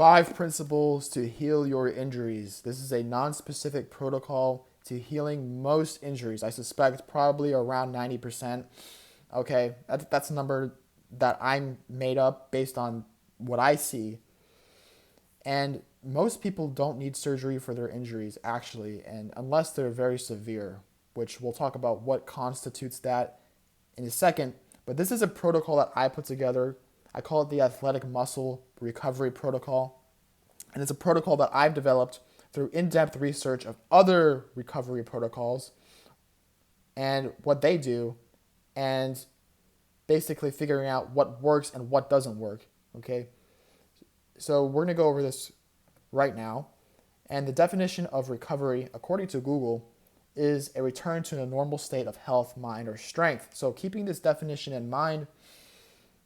5 principles to heal your injuries. This is a non-specific protocol to healing most injuries. I suspect probably around 90%. Okay, that's a number that I'm made up based on what I see. And most people don't need surgery for their injuries, actually, and unless they're very severe, which we'll talk about what constitutes that in a second. But this is a protocol that I put together. I call it the Athletic Muscle Recovery Protocol. And it's a protocol that I've developed through in-depth research of other recovery protocols and what they do, and basically figuring out what works and what doesn't work. Okay? So we're going to go over this right now. And the definition of recovery, according to Google, is a return to a normal state of health, mind, or strength. So keeping this definition in mind,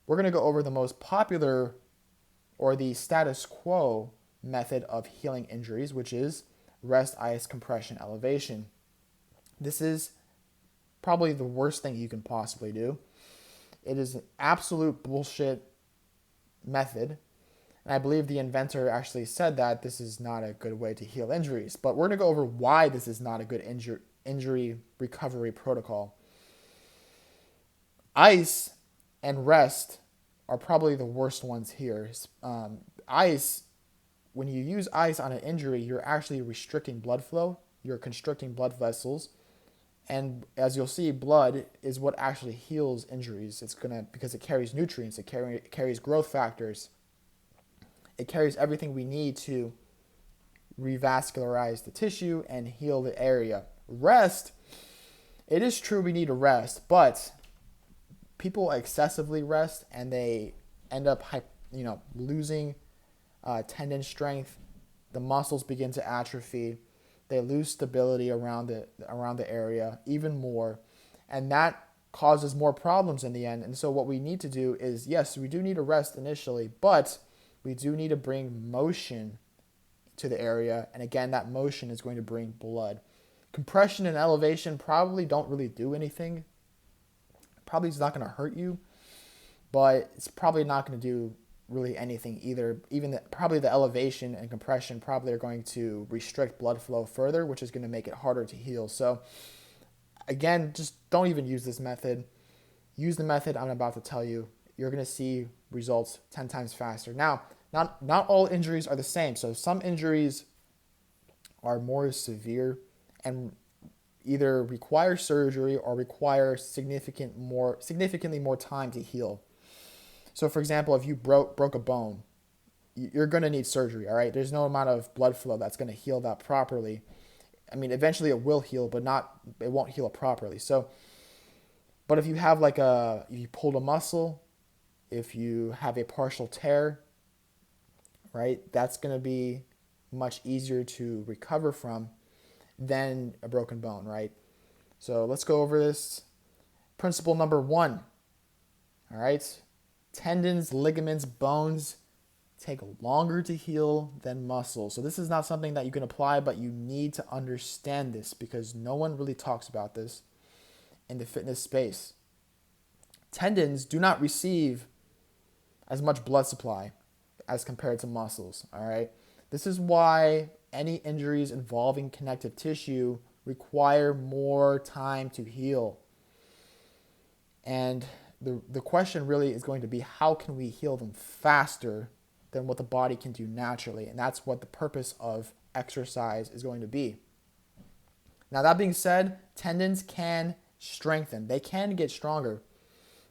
we're going to go over the most popular or the status quo method of healing injuries, which is rest, ice, compression, elevation. This is probably the worst thing you can possibly do. It is an absolute bullshit method. And I believe the inventor actually said that this is not a good way to heal injuries. But we're going to go over why this is not a good injury recovery protocol. Ice and rest are probably the worst ones here. Ice, when you use ice on an injury, you're actually restricting blood flow. You're constricting blood vessels. And as you'll see, blood is what actually heals injuries. Because it carries nutrients, it carries growth factors. It carries everything we need to revascularize the tissue and heal the area. Rest, it is true we need to rest, but people excessively rest and they end up losing tendon strength. The muscles begin to atrophy. They lose stability around the area even more, and that causes more problems in the end. And so what we need to do is, yes, we do need to rest initially, but we do need to bring motion to the area. And again, that motion is going to bring blood. Compression and elevation probably don't really do anything. Probably it's not going to hurt you, but it's probably not going to do really anything either. Probably the elevation and compression probably are going to restrict blood flow further, which is going to make it harder to heal. So again, just don't even use this method. Use the method I'm about to tell you. You're going to see results 10 times faster. Now, not all injuries are the same. So some injuries are more severe and either require surgery or require significantly more time to heal. So for example, if you broke a bone, you're going to need surgery, all right? There's no amount of blood flow that's going to heal that properly. I mean, eventually it will heal, but it won't heal properly. So, but if you have you pulled a muscle, if you have a partial tear, right, that's going to be much easier to recover from than a broken bone, right? So let's go over this. Principle number 1, all right? Tendons, ligaments, bones take longer to heal than muscles. So this is not something that you can apply, but you need to understand this because no one really talks about this in the fitness space. Tendons do not receive as much blood supply as compared to muscles, all right? This is why any injuries involving connective tissue require more time to heal. And the question really is going to be, how can we heal them faster than what the body can do naturally? And that's what the purpose of exercise is going to be. Now, that being said, tendons can strengthen. They can get stronger.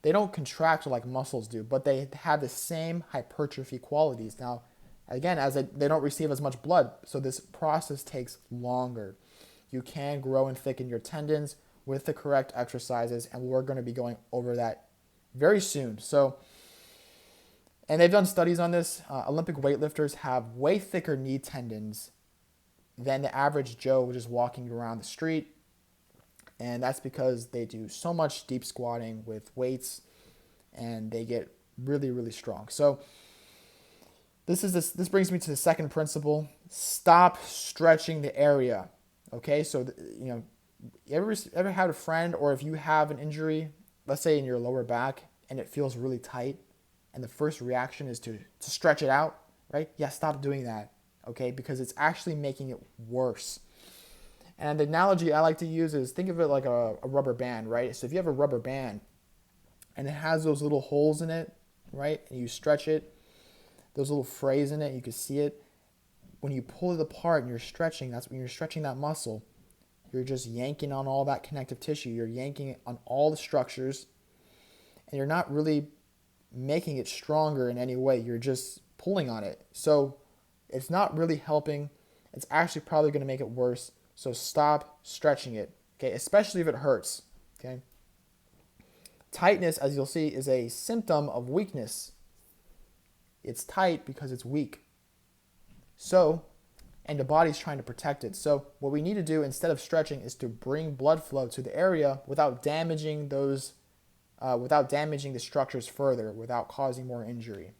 They don't contract like muscles do, but they have the same hypertrophy qualities. Now, again, as they don't receive as much blood, so this process takes longer. You can grow and thicken your tendons with the correct exercises, and we're going to be going over that very soon. So, and they've done studies on this. Olympic weightlifters have way thicker knee tendons than the average Joe just walking around the street. And that's because they do so much deep squatting with weights and they get really, really strong. So this brings me to the second principle. Stop stretching the area. Okay, so you ever had a friend, or if you have an injury, let's say in your lower back, and it feels really tight, and the first reaction is to stretch it out, right? Yeah, stop doing that, okay? Because it's actually making it worse. And the analogy I like to use is think of it like a rubber band, right? So if you have a rubber band and it has those little holes in it, right? And you stretch it, those little frays in it, you can see it. When you pull it apart and you're stretching, that's when you're stretching that muscle. You're just yanking on all that connective tissue. You're yanking on all the structures, and you're not really making it stronger in any way. You're just pulling on it. So it's not really helping. It's actually probably going to make it worse. So stop stretching it, okay? Especially if it hurts, okay? Tightness, as you'll see, is a symptom of weakness. It's tight because it's weak. So, and the body's trying to protect it. So what we need to do instead of stretching is to bring blood flow to the area without damaging the structures further, without causing more injury.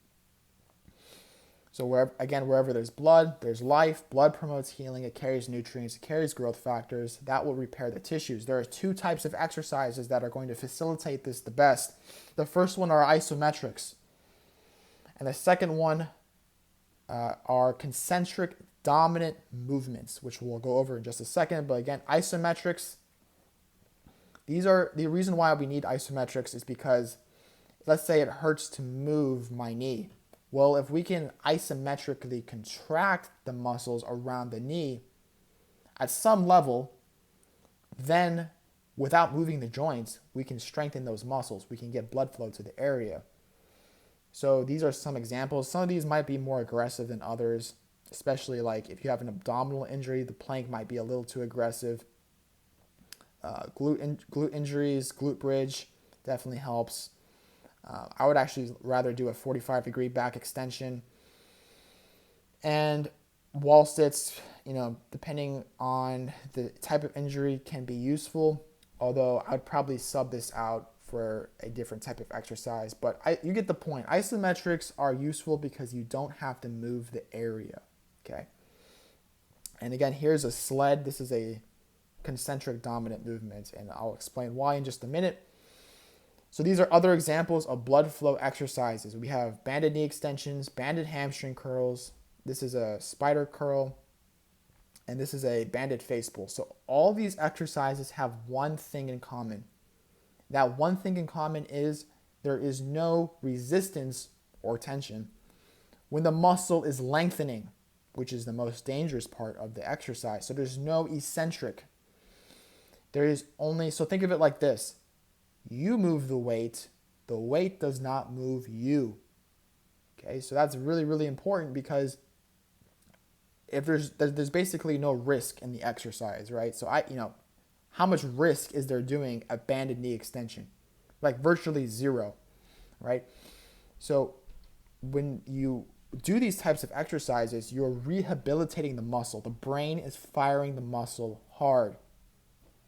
So wherever there's blood, there's life. Blood promotes healing. It carries nutrients. It carries growth factors. That will repair the tissues. There are two types of exercises that are going to facilitate this the best. The first one are isometrics. And the second one are concentric dominant movements, which we'll go over in just a second. But again, isometrics, these are the reason why we need isometrics is because let's say it hurts to move my knee. Well, if we can isometrically contract the muscles around the knee at some level, then without moving the joints, we can strengthen those muscles. We can get blood flow to the area. So these are some examples. Some of these might be more aggressive than others, especially like if you have an abdominal injury, the plank might be a little too aggressive. Glute injuries, glute bridge definitely helps. I would actually rather do a 45-degree back extension. And wall sits, depending on the type of injury, can be useful, although I'd probably sub this out for a different type of exercise. But you get the point. Isometrics are useful because you don't have to move the area, okay? And again, here's a sled. This is a concentric dominant movement, and I'll explain why in just a minute. So these are other examples of blood flow exercises. We have banded knee extensions, banded hamstring curls. This is a spider curl, and this is a banded face pull. So all these exercises have one thing in common. That one thing in common is there is no resistance or tension when the muscle is lengthening, which is the most dangerous part of the exercise. So there's no eccentric. There is only, so think of it like this. You move the weight does not move you. Okay, so that's really, really important because if there's basically no risk in the exercise, right? So how much risk is there doing a banded knee extension? Like virtually zero, right? So when you do these types of exercises, you're rehabilitating the muscle. The brain is firing the muscle hard.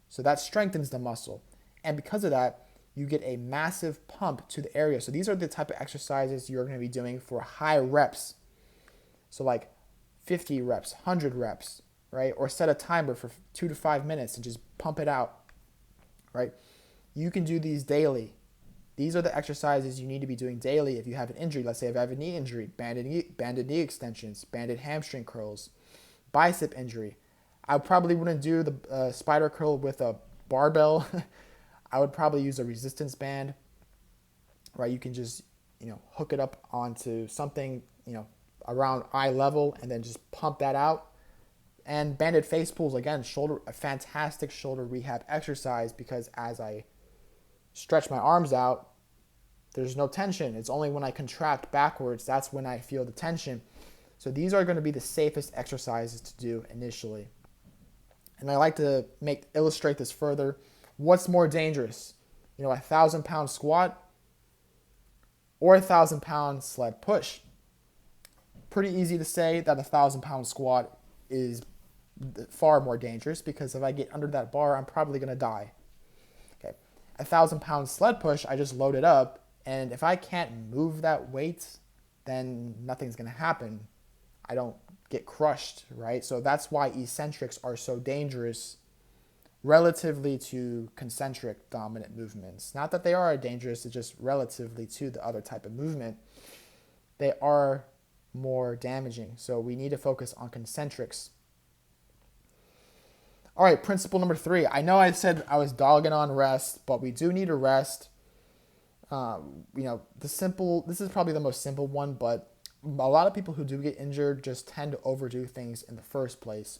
So that strengthens the muscle. And because of that, you get a massive pump to the area. So these are the type of exercises you're going to be doing for high reps. So like 50 reps, 100 reps, right? Or set a timer for 2 to 5 minutes and just pump it out, right? You can do these daily. These are the exercises you need to be doing daily if you have an injury. Let's say if I have a knee injury, banded knee extensions, banded hamstring curls, bicep injury. I probably wouldn't do the spider curl with a barbell. I would probably use a resistance band, right? You can just, hook it up onto something, around eye level and then just pump that out. And banded face pulls, again, a fantastic shoulder rehab exercise because as I stretch my arms out, there's no tension. It's only when I contract backwards, that's when I feel the tension. So these are going to be the safest exercises to do initially. And I like to illustrate this further. What's more dangerous? A 1,000-pound squat or a 1,000-pound sled push? Pretty easy to say that a 1,000-pound squat is far more dangerous because if I get under that bar, I'm probably going to die. Okay, a 1,000-pound sled push, I just load it up, and if I can't move that weight, then nothing's going to happen. I don't get crushed, right? So that's why eccentrics are so dangerous relatively to concentric dominant movements. Not that they are dangerous, it's just relatively to the other type of movement. They are more damaging. So we need to focus on concentrics. All right, principle number 3. I know I said I was dogging on rest, but we do need to rest. This is probably the most simple one, but a lot of people who do get injured just tend to overdo things in the first place.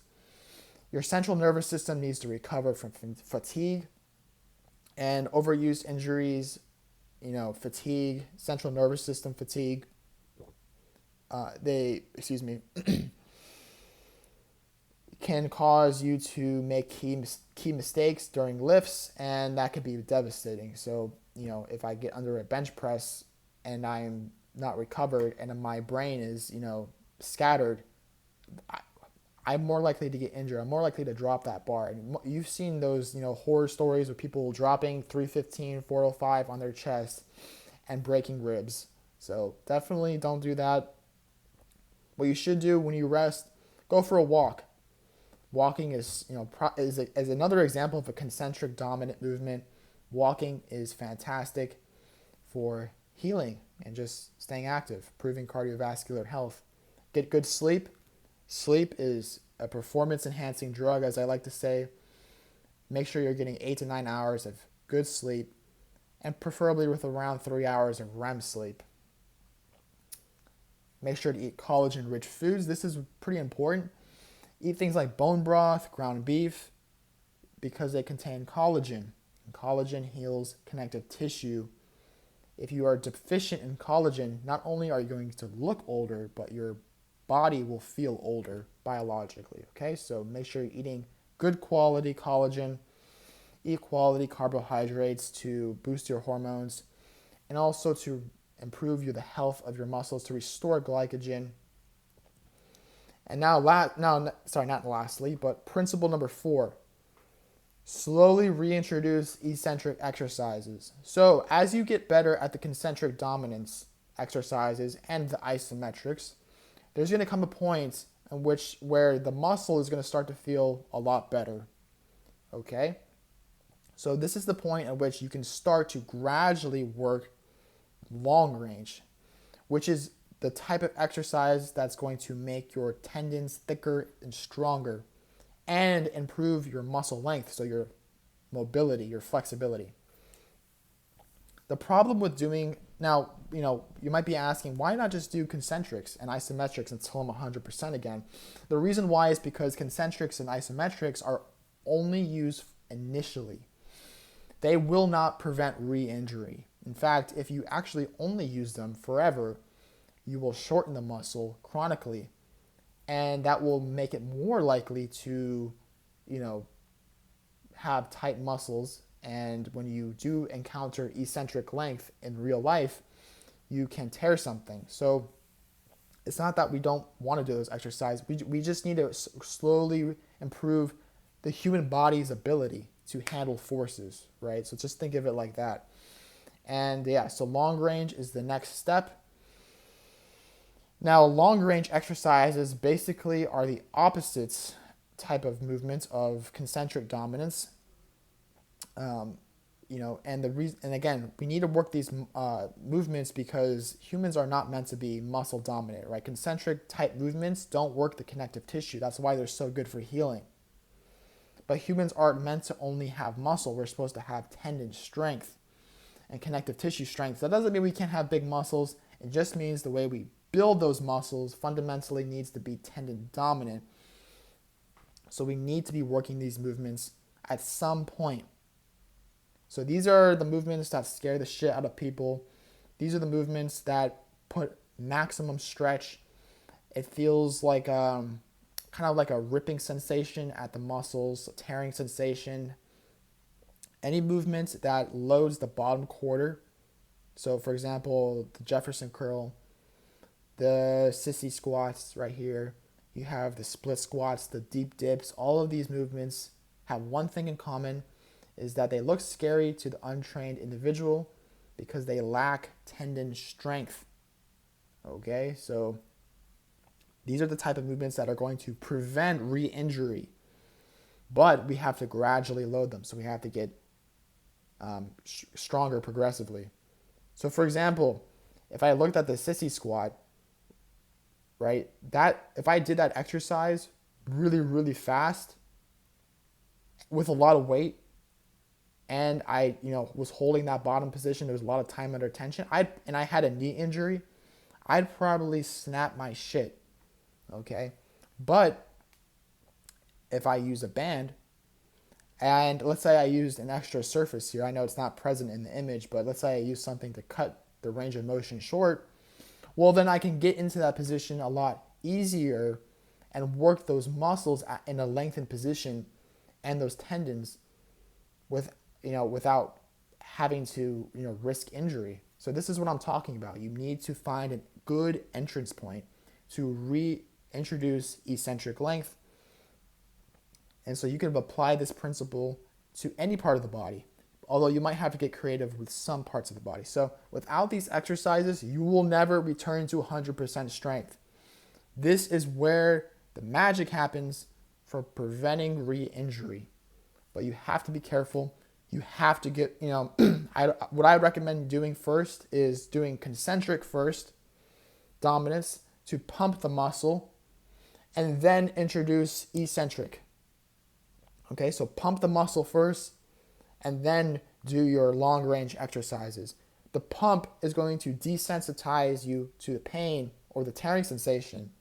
Your central nervous system needs to recover from fatigue and overuse injuries, fatigue, central nervous system fatigue. Can cause you to make key mistakes during lifts, and that could be devastating. So, if I get under a bench press and I'm not recovered and my brain is, scattered, I'm more likely to get injured. I'm more likely to drop that bar. And you've seen those, horror stories of people dropping 315, 405 on their chest and breaking ribs. So definitely don't do that. What you should do when you rest, go for a walk. Walking is another example of a concentric dominant movement. Walking is fantastic for healing and just staying active, improving cardiovascular health. Get good sleep. Sleep is a performance-enhancing drug, as I like to say. Make sure you're getting 8 to 9 hours of good sleep, and preferably with around 3 hours of REM sleep. Make sure to eat collagen-rich foods. This is pretty important. Eat things like bone broth, ground beef, because they contain collagen. And collagen heals connective tissue. If you are deficient in collagen, not only are you going to look older, but your body will feel older biologically. Okay, so make sure you're eating good quality collagen. Eat quality carbohydrates to boost your hormones, and also to improve the health of your muscles, to restore glycogen. And not lastly, but principle number 4, slowly reintroduce eccentric exercises. So as you get better at the concentric dominance exercises and the isometrics, there's going to come a point in where the muscle is going to start to feel a lot better. Okay? So this is the point at which you can start to gradually work long range, which is the type of exercise that's going to make your tendons thicker and stronger and improve your muscle length, so your mobility, your flexibility. The problem with doing, now, you might be asking, why not just do concentrics and isometrics until I'm 100% again? The reason why is because concentrics and isometrics are only used initially. They will not prevent re-injury. In fact, if you actually only use them forever, you will shorten the muscle chronically, and that will make it more likely to, have tight muscles. And when you do encounter eccentric length in real life, you can tear something. So it's not that we don't want to do those exercises. We just need to slowly improve the human body's ability to handle forces, right? So just think of it like that. And so long range is the next step. Now, long range exercises basically are the opposites type of movements of concentric dominance. And again, we need to work these movements because humans are not meant to be muscle dominant, right? Concentric type movements don't work the connective tissue. That's why they're so good for healing. But humans aren't meant to only have muscle. We're supposed to have tendon strength and connective tissue strength. That doesn't mean we can't have big muscles. It just means the way we build those muscles fundamentally needs to be tendon dominant. So we need to be working these movements at some point. So these are the movements that scare the shit out of people. These are the movements that put maximum stretch. It feels like kind of like a ripping sensation at the muscles, a tearing sensation. Any movement that loads the bottom quarter. So for example, the Jefferson curl, the sissy squats right here. You have the split squats, the deep dips. All of these movements have one thing in common, is that they look scary to the untrained individual because they lack tendon strength. Okay, so these are the type of movements that are going to prevent re-injury, but we have to gradually load them. So we have to get stronger progressively. So for example, if I looked at the sissy squat, right? That if I did that exercise really, really fast with a lot of weight, and I, was holding that bottom position, there was a lot of time under tension. I had a knee injury, I'd probably snap my shit. Okay, but if I use a band, and let's say I used an extra surface here, I know it's not present in the image, but let's say I use something to cut the range of motion short, well, then I can get into that position a lot easier and work those muscles in a lengthened position and those tendons without having to, risk injury. So this is what I'm talking about. You need to find a good entrance point to reintroduce eccentric length. And so you can apply this principle to any part of the body, although you might have to get creative with some parts of the body. So without these exercises, you will never return to 100% strength. This is where the magic happens for preventing re-injury. But you have to be careful. You have to get, what I recommend doing first is doing concentric first, dominance, to pump the muscle, and then introduce eccentric. Okay, so pump the muscle first, and then do your long range exercises. The pump is going to desensitize you to the pain or the tearing sensation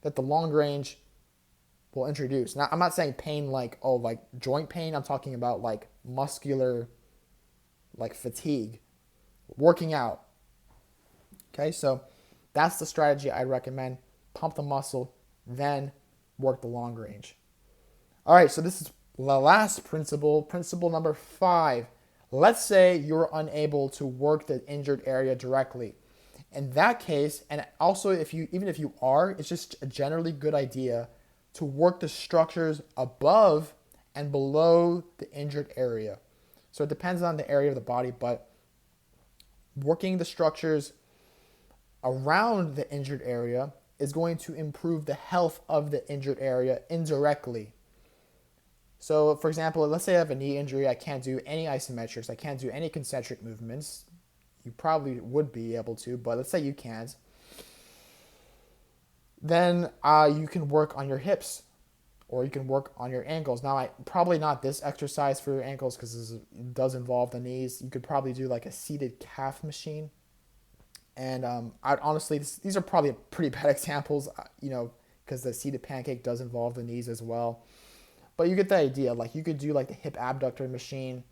that the long range will introduce. Now, I'm not saying pain like joint pain. I'm talking about like muscular, like fatigue, working out. Okay, so that's the strategy I recommend. Pump the muscle, then work the long range. All right, so this is the last principle, principle number 5. Let's say you're unable to work the injured area directly. In that case, and also even if you are, it's just a generally good idea to work the structures above and below the injured area. So it depends on the area of the body, but working the structures around the injured area is going to improve the health of the injured area indirectly. So, for example, let's say I have a knee injury. I can't do any isometrics. I can't do any concentric movements. You probably would be able to, but let's say you can't. Then you can work on your hips, or you can work on your ankles. Now, probably not this exercise for your ankles because it does involve the knees. You could probably do like a seated calf machine. And I'd honestly, these are probably pretty bad examples, because the seated pancake does involve the knees as well. But you get the idea. Like you could do like the hip abductor machine.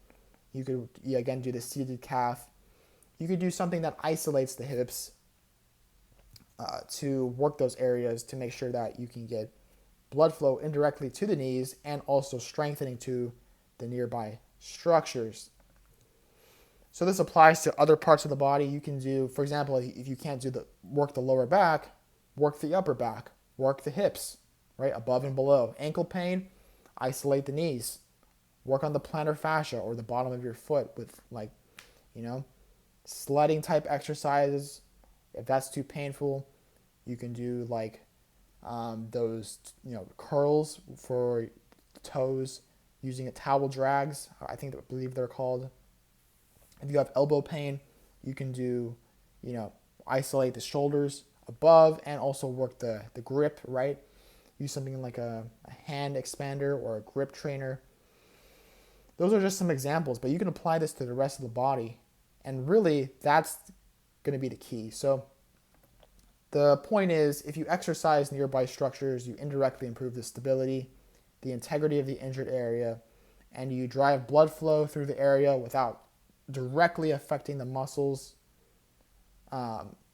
You could, again, do the seated calf. You could do something that isolates the hips to work those areas to make sure that you can get blood flow indirectly to the knees and also strengthening to the nearby structures. So this applies to other parts of the body. You can do, for example, if you can't work the lower back, work the upper back, work the hips, right, above and below. Ankle pain, isolate the knees. Work on the plantar fascia or the bottom of your foot with sledding type exercises. If that's too painful, you can do those curls for toes using towel drags. I believe they're called. If you have elbow pain, you can do isolate the shoulders above and also work the grip, right? Use something like a hand expander or a grip trainer. Those are just some examples, but you can apply this to the rest of the body. And really, that's going to be the key. So the point is, if you exercise nearby structures, you indirectly improve the stability, the integrity of the injured area, and you drive blood flow through the area without directly affecting the muscles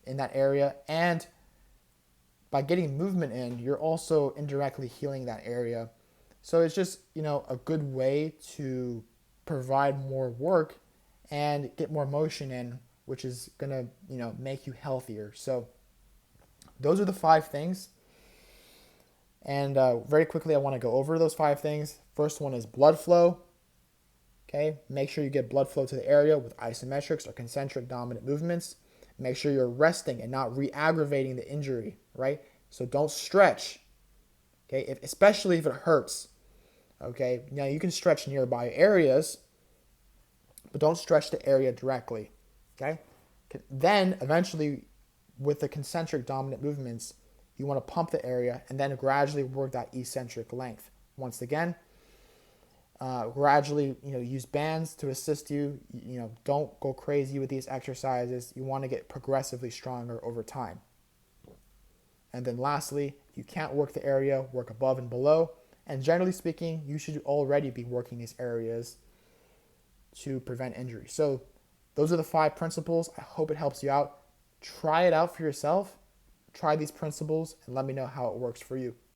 in that area. And by getting movement in, you're also indirectly healing that area. So it's just, a good way to provide more work and get more motion in, which is going to, make you healthier. So those are the 5 things. And very quickly, I want to go over those 5 things. First one is blood flow. Okay, make sure you get blood flow to the area with isometrics or concentric dominant movements. Make sure you're resting and not re-aggravating the injury, right? So don't stretch, okay, especially if it hurts, okay? Now, you can stretch nearby areas, but don't stretch the area directly, okay? Then, eventually, with the concentric dominant movements, You want to pump the area and then gradually work that eccentric length. Once again, gradually, use bands to assist you. Don't go crazy with these exercises. You want to get progressively stronger over time. And then lastly, if you can't work the area, work above and below. And generally speaking, you should already be working these areas to prevent injury. So those are the 5 principles. I hope it helps you out. Try it out for yourself. Try these principles and let me know how it works for you.